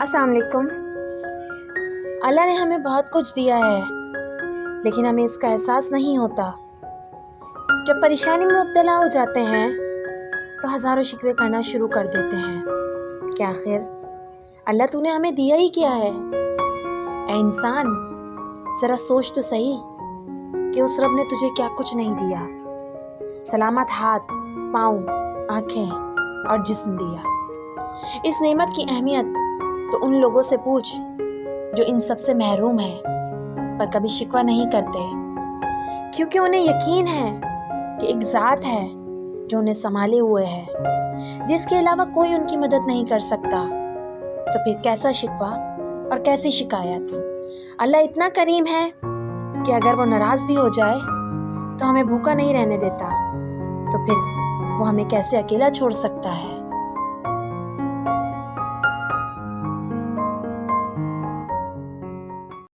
السلام علیکم۔ اللہ نے ہمیں بہت کچھ دیا ہے لیکن ہمیں اس کا احساس نہیں ہوتا۔ جب پریشانی میں مبتلا ہو جاتے ہیں تو ہزاروں شکوے کرنا شروع کر دیتے ہیں کہ آخر اللہ تو نے ہمیں دیا ہی کیا ہے۔ اے انسان، ذرا سوچ تو صحیح کہ اس رب نے تجھے کیا کچھ نہیں دیا۔ سلامت ہاتھ، پاؤں، آنکھیں اور جسم دیا۔ اس نعمت کی اہمیت تو ان لوگوں سے پوچھ جو ان سب سے محروم ہیں پر کبھی شکوہ نہیں کرتے، کیونکہ انہیں یقین ہے کہ ایک ذات ہے جو انہیں سنبھالے ہوئے ہے، جس کے علاوہ کوئی ان کی مدد نہیں کر سکتا۔ تو پھر کیسا شکوہ اور کیسی شکایت؟ اللہ اتنا کریم ہے کہ اگر وہ ناراض بھی ہو جائے تو ہمیں بھوکا نہیں رہنے دیتا، تو پھر وہ ہمیں کیسے اکیلا چھوڑ سکتا ہے؟